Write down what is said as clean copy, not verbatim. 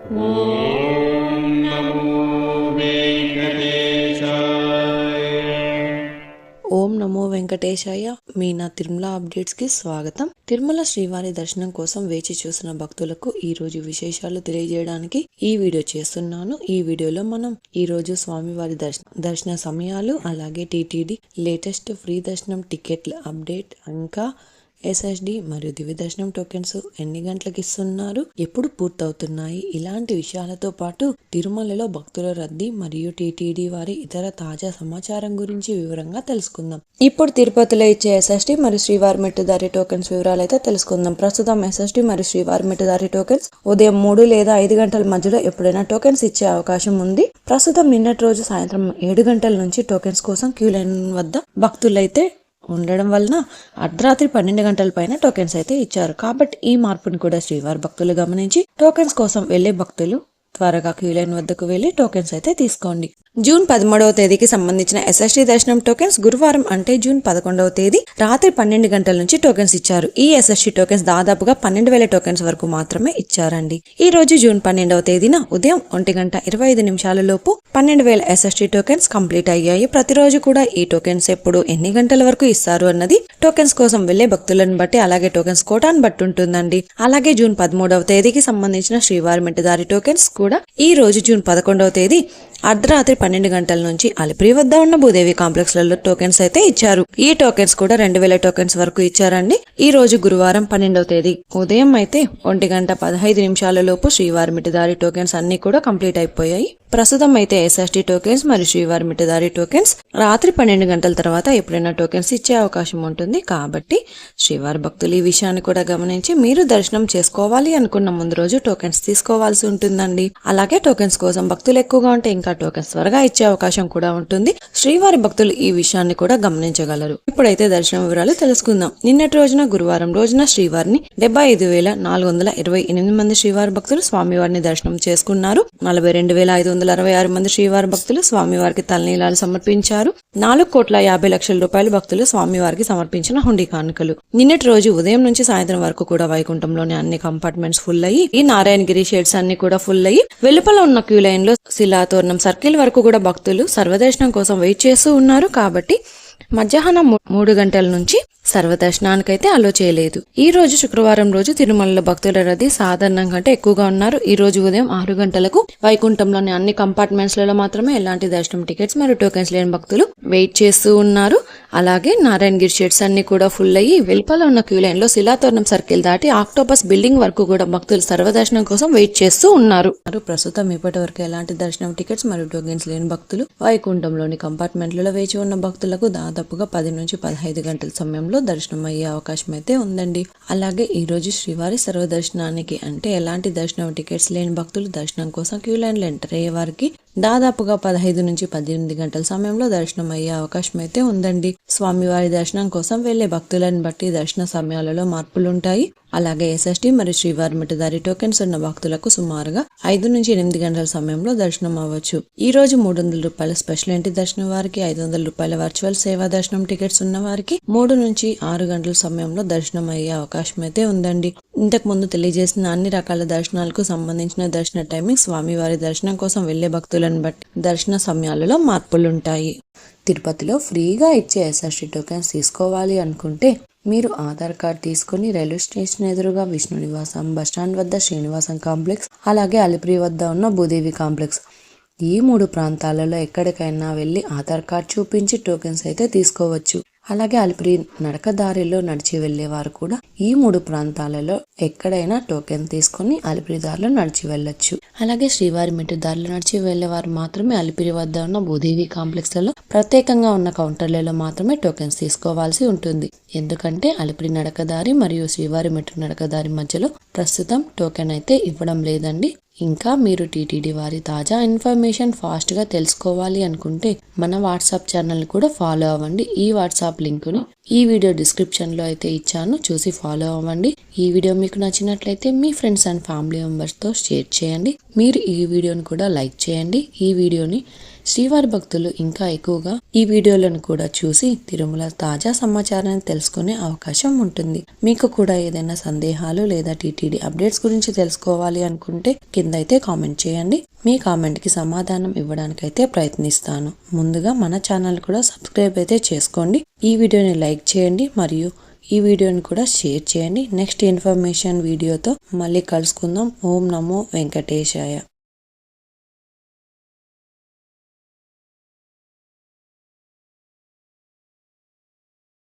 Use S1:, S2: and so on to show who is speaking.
S1: ఓం నమో వెంకటేశాయ.
S2: ఓం నమో వెంకటేశాయ. మీ నా తిరుమల అప్డేట్స్ కి స్వాగతం. తిరుమల శ్రీవారి దర్శనం కోసం వేచి చూసిన భక్తులకు ఈ రోజు విశేషాలు తెలియజేయడానికి ఈ వీడియో చేస్తున్నాను. ఈ వీడియోలో మనం ఈ రోజు స్వామివారి దర్శన సమయాలు, అలాగే టీటీడీ లేటెస్ట్ ఫ్రీ దర్శనం టికెట్ల అప్డేట్, ఇంకా ఎస్ఎస్డి మరియు దివ్య దర్శనం టోకెన్స్ ఎన్ని గంటలకు ఇస్తున్నారు, ఎప్పుడు పూర్తవుతున్నాయి, ఇలాంటి విషయాలతో పాటు తిరుమలలో భక్తుల రద్దీ మరియు టీటీడీ వారి ఇతర తాజా సమాచారం గురించి వివరంగా తెలుసుకుందాం. ఇప్పుడు తిరుపతిలో ఇచ్చే ఎస్ఎస్డి మరియు శ్రీవారి మెట్టుదారి టోకెన్స్ వివరాలు అయితే తెలుసుకుందాం. ప్రస్తుతం ఎస్ఎస్డి మరియు శ్రీవారి మెట్టుదారి టోకెన్స్ ఉదయం 3 లేదా 5 గంటల మధ్యలో ఎప్పుడైనా టోకెన్స్ ఇచ్చే అవకాశం ఉంది. ప్రస్తుతం నిన్నటి రోజు సాయంత్రం 7 గంటల నుంచి టోకెన్స్ కోసం క్యూ లైన్ వద్ద భక్తులైతే ఉండడం వలన అర్ధరాత్రి 12 గంటల పైన టోకెన్స్ అయితే ఇచ్చారు. కాబట్టి ఈ మార్పును కూడా శ్రీవారి భక్తులు గమనించి టోకెన్స్ కోసం వెళ్లే భక్తులు త్వరగా క్యూ లైన్ వద్దకు వెళ్లి టోకెన్స్ అయితే తీసుకోండి. జూన్ 13వ తేదీకి సంబంధించిన ఎస్ఎస్డి దర్శనం టోకెన్స్ గురువారం అంటే జూన్ 11వ తేదీ రాత్రి 12 గంటల నుంచి టోకెన్స్ ఇచ్చారు. ఈ ఎస్ఎస్డి టోకెన్స్ దాదాపుగా 12,000 టోకెన్స్ వరకు మాత్రమే ఇచ్చారండి. ఈ రోజు జూన్ 12వ తేదీన ఉదయం 1:25 లోపు 12,000 ఎస్ఎస్డి టోకెన్స్ కంప్లీట్ అయ్యాయి. ప్రతిరోజు కూడా ఈ టోకెన్స్ ఎప్పుడు ఎన్ని గంటల వరకు ఇస్తారు అన్నది టోకెన్స్ కోసం వెళ్లే భక్తులను బట్టి, అలాగే టోకెన్స్ కోటాను బట్టి ఉంటుందండి. అలాగే జూన్ 13వ తేదీకి సంబంధించిన శ్రీవారి మెట్టుదారి టోకెన్స్ కూడా ఈ రోజు జూన్ 11వ తేదీ అర్ధరాత్రి 12 గంటల నుంచి అలిపిరి వద్ద ఉన్న భూదేవి కాంప్లెక్స్ లలో టోకెన్స్ అయితే ఇచ్చారు. ఈ టోకెన్స్ కూడా 2,000 టోకెన్స్ వరకు ఇచ్చారండి. ఈ రోజు గురువారం 12వ తేదీ ఉదయం అయితే 1:15 లోపు శ్రీవారి మెట్టుదారి టోకెన్స్ అన్ని కూడా కంప్లీట్ అయిపోయాయి. ప్రస్తుతం అయితే ఎస్ఎస్డి టోకెన్స్ మరియు శ్రీవారి మెట్టుదారి టోకెన్స్ రాత్రి 12 గంటల తర్వాత ఎప్పుడైనా టోకెన్స్ ఇచ్చే అవకాశం ఉంటుంది. కాబట్టి శ్రీవారి భక్తులు ఈ విషయాన్ని కూడా గమనించి మీరు దర్శనం చేసుకోవాలి అనుకున్న ముందు రోజు టోకెన్స్ తీసుకోవాల్సి ఉంటుందండి. అలాగే టోకెన్స్ కోసం భక్తులు ఎక్కువగా ఉంటే ఇంకా టోకెన్స్ త్వరగా ఇచ్చే అవకాశం కూడా ఉంటుంది. శ్రీవారి భక్తులు ఈ విషయాన్ని కూడా గమనించగలరు. ఇప్పుడైతే దర్శనం వివరాలు తెలుసుకుందాం. నిన్నటి రోజున గురువారం రోజున శ్రీవారిని 75,428 మంది శ్రీవారి భక్తులు స్వామివారిని దర్శనం చేసుకున్నారు. 42,566 మంది శ్రీవారి భక్తులు స్వామివారికి తలనీలాలు సమర్పించారు. 4,50,00,000 రూపాయల భక్తులు స్వామివారికి సమర్పించిన హుండీ కానుకలు. నిన్నటి రోజు ఉదయం నుంచి సాయంత్రం వరకు కూడా వైకుంఠంలోని అన్ని కంపార్ట్మెంట్స్ ఫుల్ అయ్యి, ఈ నారాయణగిరి షేడ్స్ అన్ని కూడా ఫుల్ అయ్యి, వెలుపల ఉన్న క్యూ లైన్ లో శిలాతోరణం సర్కిల్ వరకు కూడా భక్తులు సర్వదర్శనం కోసం వెయిట్ చేస్తూ ఉన్నారు. కాబట్టి మధ్యాహ్నం 3 గంటల నుంచి సర్వదర్శనానికైతే అలో చేయలేదు. ఈ రోజు శుక్రవారం రోజు తిరుమలలో భక్తుల రద్దీ సాధారణం కంటే ఎక్కువగా ఉన్నారు. ఈ రోజు ఉదయం 6 గంటలకు వైకుంఠంలోని అన్ని కంపార్ట్మెంట్స్ లలో మాత్రమే ఎలాంటి దర్శనం టికెట్స్ మరియు టోకెన్స్ లేని భక్తులు వెయిట్ చేస్తూ ఉన్నారు. అలాగే నారాయణగిరి షెడ్స్ అన్ని కూడా ఫుల్ అయ్యి, వెలుపల ఉన్న క్యూ లైన్ లో శిలాతోరణం సర్కిల్ దాటి ఆక్టోపస్ బిల్డింగ్ వరకు కూడా భక్తులు సర్వదర్శనం కోసం వెయిట్ చేస్తూ ఉన్నారు. ప్రస్తుతం ఇప్పటి వరకు ఎలాంటి దర్శనం టికెట్స్ మరియు టోకెన్స్ లేని భక్తులు వైకుంఠంలోని కంపార్ట్మెంట్లలో వేచి ఉన్న భక్తులకు దాదాపుగా 10 నుంచి 15 గంటల సమయంలో దర్శనం అయ్యే అవకాశం అయితే ఉందండి. అలాగే ఈ రోజు శ్రీవారి సర్వదర్శనానికి అంటే ఎలాంటి దర్శనం టికెట్స్ లేని భక్తులు దర్శనం కోసం క్యూ లైన్ లో ఎంటర్ అయ్యే వారికి దాదాపుగా 15 నుంచి 18 గంటల సమయంలో దర్శనం అయ్యే అవకాశం అయితే ఉందండి. స్వామివారి దర్శనం కోసం వెళ్లే భక్తులను బట్టి దర్శన సమయాలలో మార్పులుంటాయి. అలాగే ఎస్ఎస్డి మరియు శ్రీవారి మెట్టుదారి టోకెన్స్ ఉన్న భక్తులకు సుమారుగా 5 నుంచి 8 గంటల సమయంలో దర్శనం అవ్వచ్చు. ఈ రోజు 300 రూపాయల స్పెషల్ ఎంట్రీ దర్శనం వారికి, 500 రూపాయల వర్చువల్ సేవా దర్శనం టికెట్స్ ఉన్న వారికి 3 నుంచి 6 గంటల సమయంలో దర్శనం అయ్యే అవకాశం అయితే ఉందండి. ఇంతకు ముందు తెలియజేసిన అన్ని రకాల దర్శనాలకు సంబంధించిన దర్శన టైమింగ్ స్వామివారి దర్శనం కోసం వెళ్లే భక్తులను బట్టి దర్శన సమయాలలో మార్పులుంటాయి. తిరుపతిలో ఫ్రీగా ఇచ్చే ఎస్ఎస్డి టోకెన్స్ తీసుకోవాలి అనుకుంటే మీరు ఆధార్ కార్డ్ తీసుకుని రైల్వే స్టేషన్ ఎదురుగా విష్ణు నివాసం, బస్టాండ్ వద్ద శ్రీనివాసం కాంప్లెక్స్, అలాగే అలిపిరి వద్ద ఉన్న భూదేవి కాంప్లెక్స్, ఈ 3 ప్రాంతాలలో ఎక్కడికైనా వెళ్లి ఆధార్ కార్డ్ చూపించి టోకెన్స్ అయితే తీసుకోవచ్చు. అలాగే అలిపిరి నడకదారిలో నడిచి వెళ్లేవారు కూడా ఈ 3 ప్రాంతాలలో ఎక్కడైనా టోకెన్ తీసుకుని అలిపిరి దారిలో నడిచి వెళ్ళొచ్చు. అలాగే శ్రీవారి మెట్టు దారిలో నడిచి వెళ్లేవారు మాత్రమే అలిపిరి వద్ద ఉన్న భూదేవి కాంప్లెక్స్ లలో ప్రత్యేకంగా ఉన్న కౌంటర్లలో మాత్రమే టోకెన్స్ తీసుకోవాల్సి ఉంటుంది. ఎందుకంటే అలిపిరి నడకదారి మరియు శ్రీవారి మెట్టు నడకదారి మధ్యలో ప్రస్తుతం టోకెన్ అయితే ఇవ్వడం లేదండి. ఇంకా మీరు టీటీడీ వారి తాజా ఇన్ఫర్మేషన్ ఫాస్ట్ గా తెలుసుకోవాలి అనుకుంటే మన వాట్సాప్ ఛానల్ కూడా ఫాలో అవ్వండి. ఈ వాట్సాప్ లింకుని ఈ వీడియో డిస్క్రిప్షన్ లో అయితే ఇచ్చాను, చూసి ఫాలో అవ్వండి. ఈ వీడియో మీకు నచ్చినట్లయితే మీ ఫ్రెండ్స్ అండ్ ఫ్యామిలీ మెంబర్స్ తో షేర్ చేయండి. మీరు ఈ వీడియోని కూడా లైక్ చేయండి. ఈ వీడియోని శ్రీవారి భక్తులు ఇంకా ఎక్కువగా ఈ వీడియోలను కూడా చూసి తిరుమల తాజా సమాచారాన్ని తెలుసుకునే అవకాశం ఉంటుంది. మీకు కూడా ఏదైనా సందేహాలు లేదా టీటీడీ అప్డేట్స్ గురించి తెలుసుకోవాలి అనుకుంటే కింద అయితే కామెంట్ చేయండి. మీ కామెంట్ కి సమాధానం ఇవ్వడానికైతే ప్రయత్నిస్తాను. ముందుగా మన ఛానల్ కూడా సబ్స్క్రైబ్ అయితే చేసుకోండి. ఈ వీడియోని లైక్ చేయండి మరియు ఈ వీడియోని కూడా షేర్ చేయండి. నెక్స్ట్ ఇన్ఫర్మేషన్ వీడియోతో మళ్ళీ కలుసుకుందాం. ఓం నమో వెంకటేశాయ.